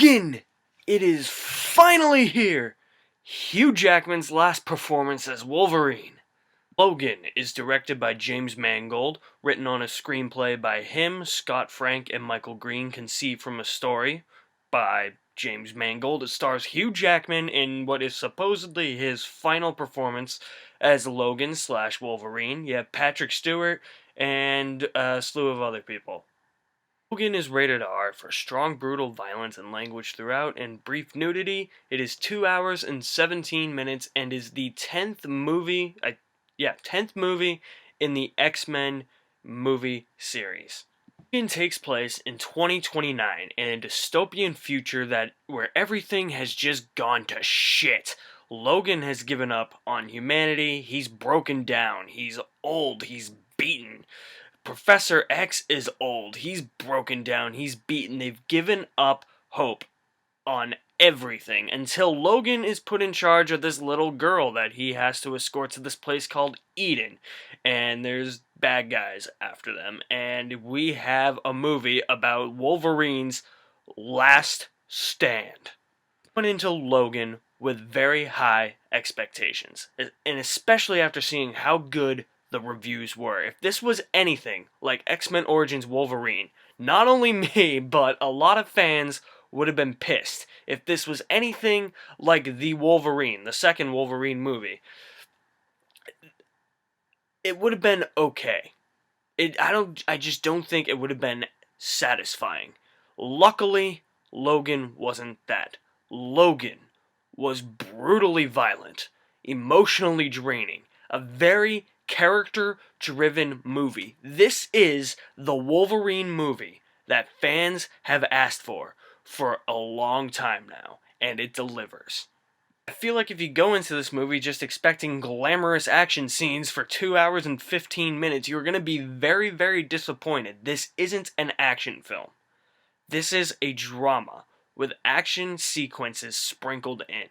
Logan! It is finally here! Hugh Jackman's last performance as Wolverine. Logan is directed by James Mangold, written on a screenplay by him, Scott Frank, and Michael Green, conceived from a story by James Mangold. It stars Hugh Jackman in what is supposedly his final performance as Logan/Wolverine. You have Patrick Stewart and a slew of other people. Logan is rated R for strong, brutal violence and language throughout and brief nudity. It is 2 hours and 17 minutes and is the 10th movie, 10th movie in the X-Men movie series. Logan takes place in 2029 in a dystopian future where everything has just gone to shit. Logan has given up on humanity. He's broken down. He's old. He's beaten. Professor X is old. He's broken down. He's beaten. They've given up hope on everything until Logan is put in charge of this little girl that he has to escort to this place called Eden. And there's bad guys after them. And we have a movie about Wolverine's last stand. Went into Logan with very high expectations. And especially after seeing how good the reviews were. If this was anything like X-Men Origins Wolverine, not only me, but a lot of fans would have been pissed. If this was anything like the Wolverine, the second Wolverine movie, it would have been okay. I just don't think it would have been satisfying. Luckily, Logan wasn't that. Logan was brutally violent, emotionally draining, a very character-driven movie. This is the Wolverine movie that fans have asked for a long time now, and it delivers. I feel like if you go into this movie just expecting glamorous action scenes for 2 hours and 15 minutes, you're going to be very, very disappointed. This isn't an action film. This is a drama with action sequences sprinkled in.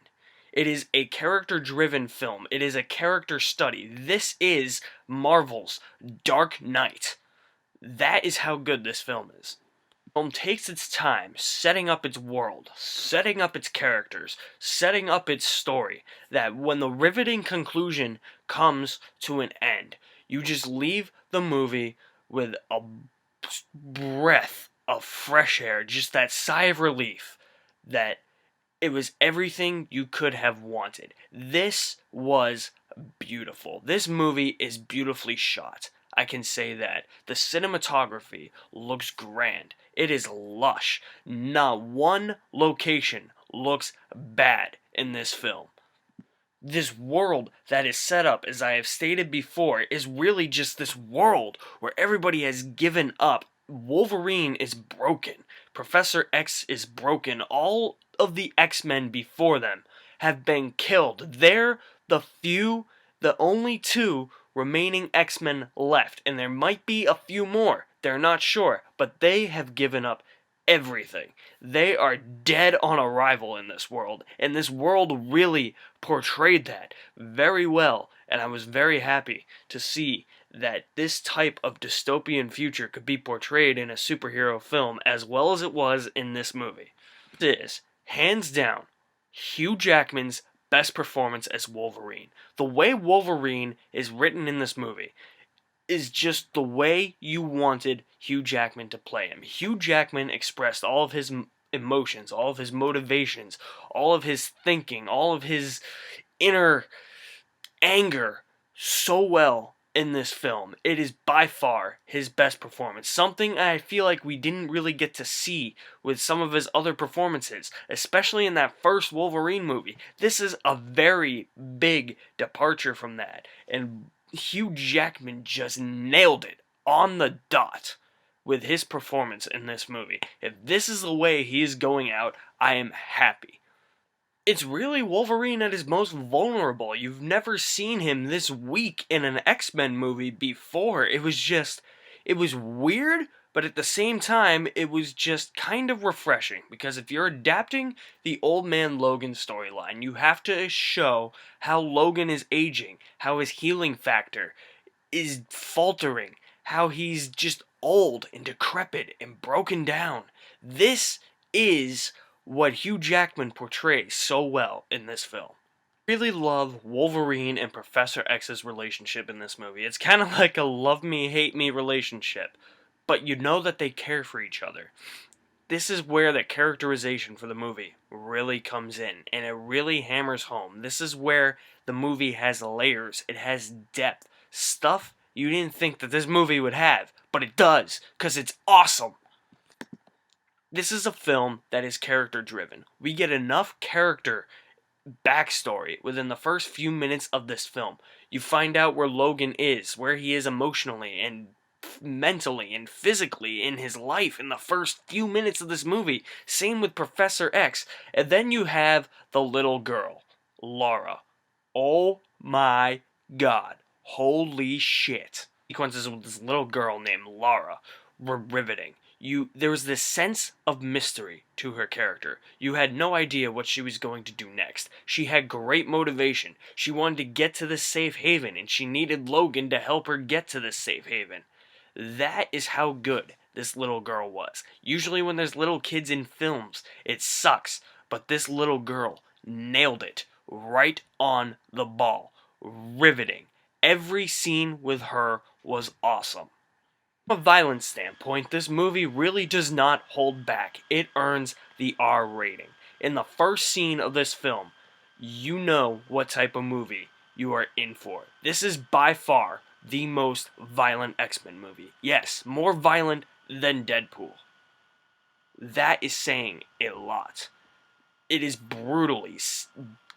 It is a character-driven film. It is a character study. This is Marvel's Dark Knight. That is how good this film is. The film takes its time setting up its world, setting up its characters, setting up its story, that when the riveting conclusion comes to an end, you just leave the movie with a breath of fresh air, just that sigh of relief that it was everything you could have wanted. This was beautiful. This movie is beautifully shot. I can say that. The cinematography looks grand. It is lush. Not one location looks bad in this film. This world that is set up, as I have stated before, is really just this world where everybody has given up. Wolverine is broken. Professor X is broken. All of the X-Men before them have been killed. They're the only two remaining X-Men left, and there might be a few more. They're not sure, but they have given up everything. They are dead on arrival in this world, and this world really portrayed that very well, and I was very happy to see that this type of dystopian future could be portrayed in a superhero film as well as it was in this movie. This is, hands down, Hugh Jackman's best performance as Wolverine. The way Wolverine is written in this movie is just the way you wanted Hugh Jackman to play him. Hugh Jackman expressed all of his emotions, all of his motivations, all of his thinking, all of his inner anger so well in this film. It is by far his best performance. Something I feel like we didn't really get to see with some of his other performances, especially in that first Wolverine movie. This is a very big departure from that, and Hugh Jackman just nailed it on the dot with his performance in this movie. If this is the way he is going out, I am happy. It's really Wolverine at his most vulnerable. You've never seen him this weak in an X-Men movie before. It was weird, but at the same time, it was just kind of refreshing. Because if you're adapting the Old Man Logan storyline, you have to show how Logan is aging, how his healing factor is faltering, how he's just old and decrepit and broken down. This is what Hugh Jackman portrays so well in this film. Really love Wolverine and Professor X's relationship in this movie. It's kind of like a love me, hate me relationship, but you know that they care for each other. This is where the characterization for the movie really comes in, and it really hammers home. This is where the movie has layers, it has depth, stuff you didn't think that this movie would have, but it does, because it's awesome. This is a film that is character driven. We get enough character backstory within the first few minutes of this film. You find out where Logan is, where he is emotionally and mentally and physically in his life in the first few minutes of this movie. Same with Professor X. And then you have the little girl, Laura. Oh my god. Holy shit. Sequences with this little girl named Laura were riveting. There was this sense of mystery to her character. You had no idea what she was going to do next. She had great motivation. She wanted to get to this safe haven, and she needed Logan to help her get to this safe haven. That is how good this little girl was. Usually when there's little kids in films, it sucks, but this little girl nailed it right on the ball. Riveting. Every scene with her was awesome. From a violence standpoint, this movie really does not hold back. It earns the R rating. In the first scene of this film, you know what type of movie you are in for. This is by far the most violent X-Men movie. Yes, more violent than Deadpool. That is saying a lot. It is brutally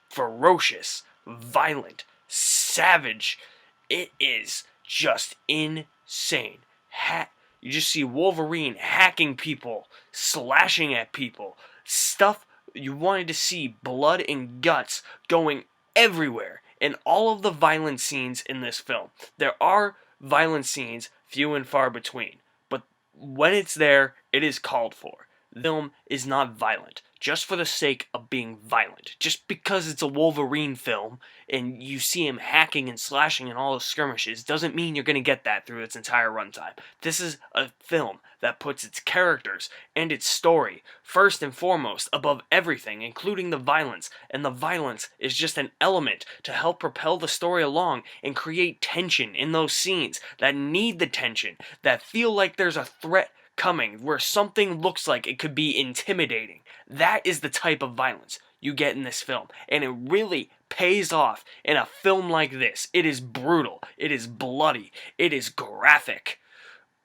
ferocious, violent, savage. It is just insane. You just see Wolverine hacking people, slashing at people, stuff you wanted to see, blood and guts going everywhere in all of the violent scenes in this film. There are violent scenes, few and far between, but when it's there, it is called for. The film is not violent just for the sake of being violent. Just because it's a Wolverine film and you see him hacking and slashing in all the skirmishes doesn't mean you're going to get that through its entire runtime. This is a film that puts its characters and its story first and foremost above everything, including the violence. And the violence is just an element to help propel the story along and create tension in those scenes that need the tension, that feel like there's a threat coming, where something looks like it could be intimidating. That is the type of violence you get in this film, and it really pays off in a film like this. It is brutal, it is bloody, it is graphic,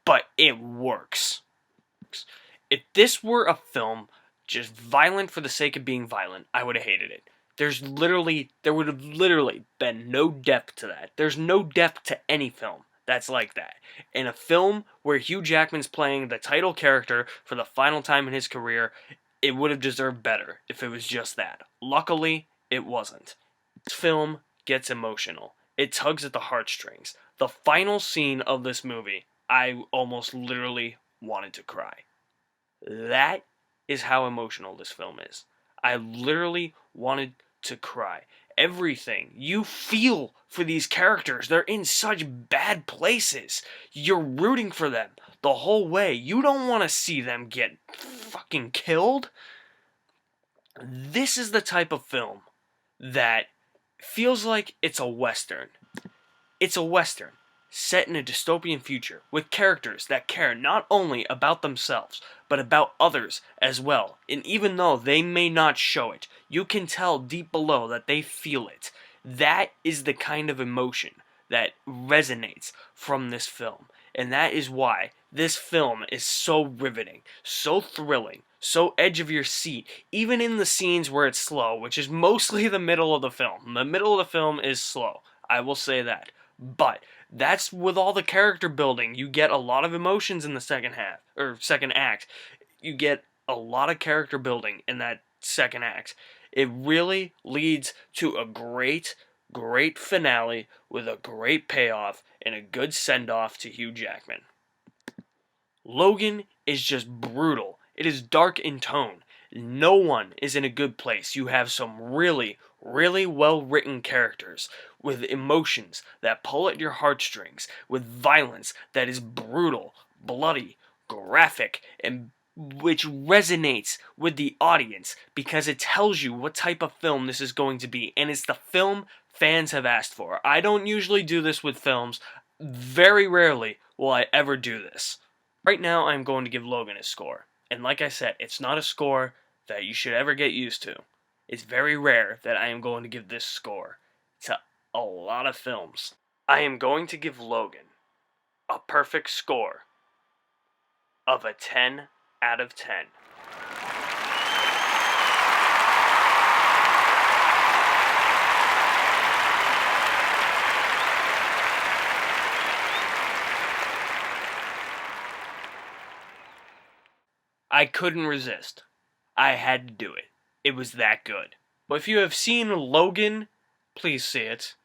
but it works. If this were a film just violent for the sake of being violent, I would have hated it. There would have literally been no depth to that. There's no depth to any film that's like that. In a film where Hugh Jackman's playing the title character for the final time in his career, it would have deserved better if it was just that. Luckily, it wasn't. This film gets emotional. It tugs at the heartstrings. The final scene of this movie, I almost literally wanted to cry. That is how emotional this film is. I literally wanted to cry. Everything you feel for these characters, they're in such bad places. You're rooting for them the whole way. You don't want to see them get fucking killed. This is the type of film that feels like it's a western. It's a western set in a dystopian future with characters that care not only about themselves but about others as well. And even though they may not show it, you can tell deep below that they feel it. That is the kind of emotion that resonates from this film. And that is why this film is so riveting, so thrilling, so edge of your seat, even in the scenes where it's slow, which is mostly the middle of the film. The middle of the film is slow, I will say that. But that's with all the character building. You get a lot of emotions in the second act. You get a lot of character building in that second act. It really leads to a great finale with a great payoff and a good send-off to Hugh Jackman. Logan is just brutal. It is dark in tone. No one is in a good place. You have some really well-written characters with emotions that pull at your heartstrings, with violence that is brutal, bloody, graphic, and which resonates with the audience because it tells you what type of film this is going to be, and it's the film fans have asked for. I don't usually do this with films. Very rarely will I ever do this. Right now, I'm going to give Logan a score. And like I said, it's not a score that you should ever get used to. It's very rare that I am going to give this score to a lot of films. I am going to give Logan a perfect score of a 10 out of 10. I couldn't resist. I had to do it. It was that good. But if you have seen Logan, please see it.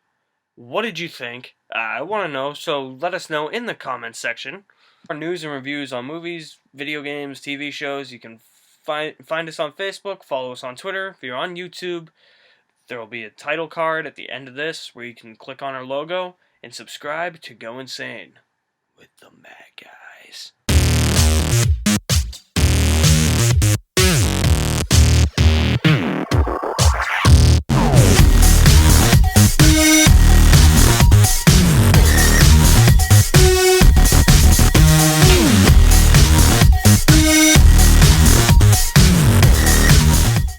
What did you think? I want to know, so let us know in the comments section. Our news and reviews on movies, video games, TV shows. You can find us on Facebook, follow us on Twitter. If you're on YouTube, there will be a title card at the end of this where you can click on our logo and subscribe to Go Insane with the Mad Guys.